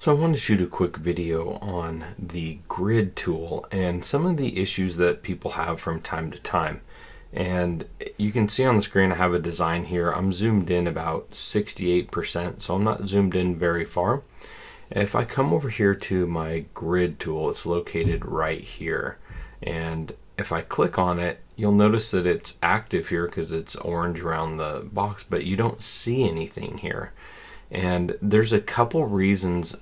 So I wanted to shoot a quick video on the grid tool and some of the issues that people have from time to time. And you can see on the screen I have a design here. I'm zoomed in about 68%, so I'm not zoomed in very far. If I come over here to my grid tool, it's located right here. And if I click on it, you'll notice that it's active here because it's orange around the box, but you don't see anything here. And there's a couple reasons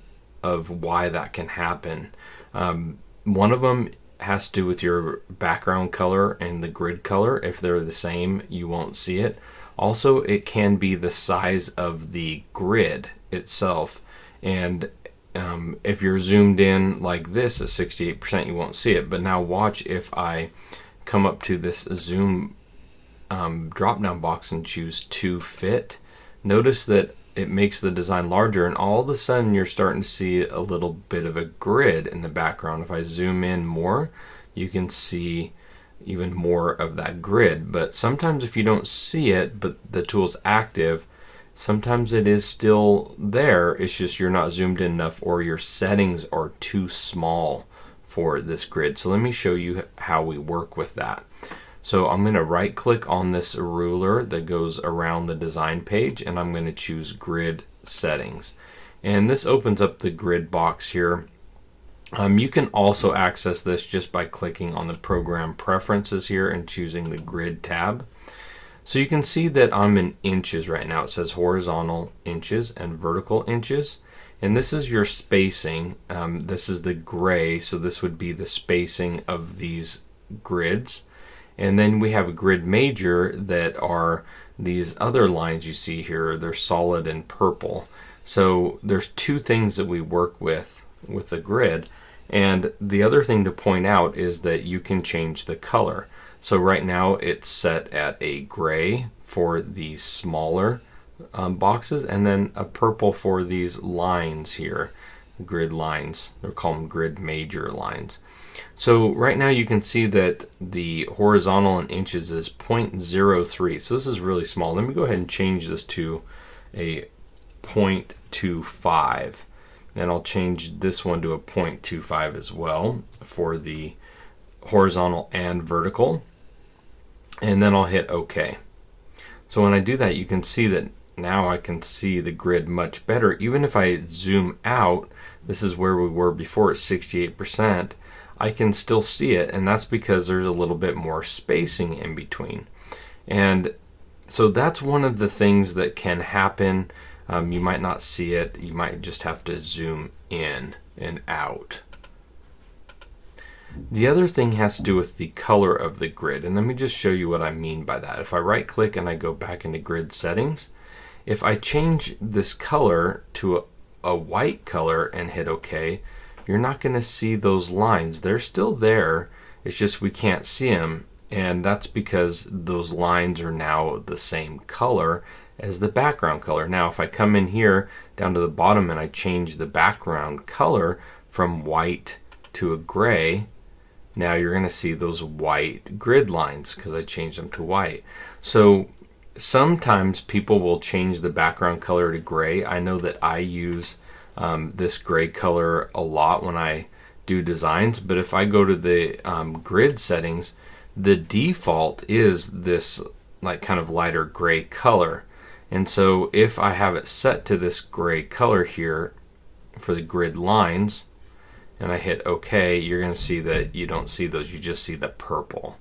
of why that can happen. One of them has to do with your background color and the grid color. If they're the same, you won't see it. Also, it can be the size of the grid itself. And if you're zoomed in like this at 68%, you won't see it. But now watch if I come up to this zoom drop down box and choose to fit. Notice that it makes the design larger, and all of a sudden you're starting to see a little bit of a grid in the background. If I zoom in more, you can see even more of that grid. But sometimes if you don't see it, but the tool's active, sometimes it is still there. It's just you're not zoomed in enough, or your settings are too small for this grid. So let me show you how we work with that. So I'm going to right click on this ruler that goes around the design page, and I'm going to choose grid settings. And this opens up the grid box here. You can also access this just by clicking on the program preferences here and choosing the grid tab. So you can see that I'm in inches right now. It says horizontal inches and vertical inches. And this is your spacing. This is the gray, so this would be the spacing of these grids. And then we have a grid major that are these other lines you see here. They're solid and purple. So there's two things that we work with the grid. And the other thing to point out is that you can change the color. So right now it's set at a gray for the smaller boxes, and then a purple for these lines here, grid lines. They're called grid major lines. So right now you can see that the horizontal in inches is 0.03. So this is really small. Let me go ahead and change this to a 0.25. And I'll change this one to a 0.25 as well for the horizontal and vertical. And then I'll hit OK. So when I do that, you can see that now I can see the grid much better. Even if I zoom out, this is where we were before at 68%. I can still see it, and that's because there's a little bit more spacing in between. And so that's one of the things that can happen. You might not see it. You might just have to zoom in and out. The other thing has to do with the color of the grid, and let me just show you what I mean by that. If I right click and I go back into grid settings, if I change this color to a white color and hit OK, you're not going to see those lines. They're still there. It's just we can't see them, and that's because those lines are now the same color as the background color. Now if I come in here down to the bottom and I change the background color from white to a gray, now you're going to see those white grid lines because I changed them to white. So sometimes people will change the background color to gray. I know that I use this gray color a lot when I do designs, but if I go to the grid settings, the default is this like kind of lighter gray color. And so if I have it set to this gray color here for the grid lines and I hit OK, you're going to see that you don't see those, you just see the purple.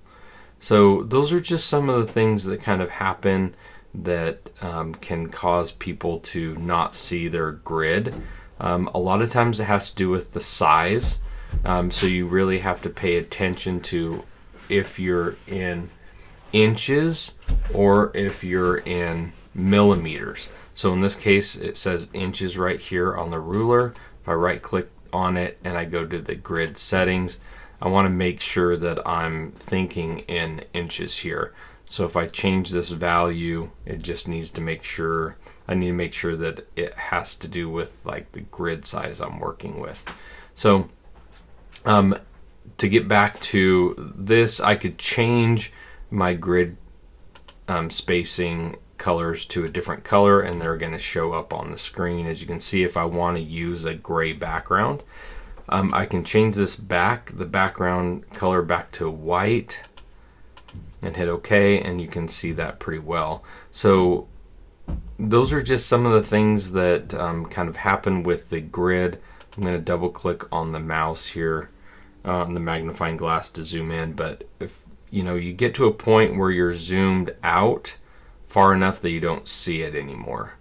So those are just some of the things that kind of happen that can cause people to not see their grid. A lot of times it has to do with the size, so you really have to pay attention to if you're in inches or if you're in millimeters. So in this case it says inches right here on the ruler. If I right click on it and I go to the grid settings, I want to make sure that I'm thinking in inches here. So if I change this value, it just needs to make sure, I need to make sure that it has to do with like the grid size I'm working with. So to get back to this, I could change my grid spacing colors to a different color, and they're going to show up on the screen. As you can see, if I want to use a gray background, I can change the background color back to white and hit OK, and you can see that pretty well. So those are just some of the things that kind of happen with the grid. I'm going to double click on the mouse here on the magnifying glass to zoom in, but if you get to a point where you're zoomed out far enough that you don't see it anymore.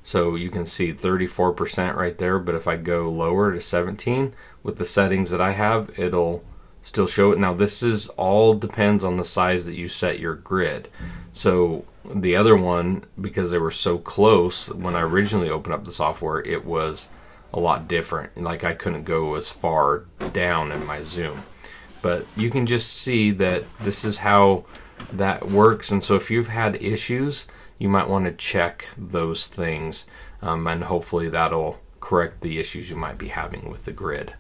So you can see 34% right there, but if I go lower to 17 with the settings that I have, it'll still show it. Now this is all depends on the size that you set your grid. So the other one, because they were so close when I originally opened up the software, it was a lot different. Like I couldn't go as far down in my zoom. But you can just see that this is how that works. And so if you've had issues, you might want to check those things, and hopefully that'll correct the issues you might be having with the grid.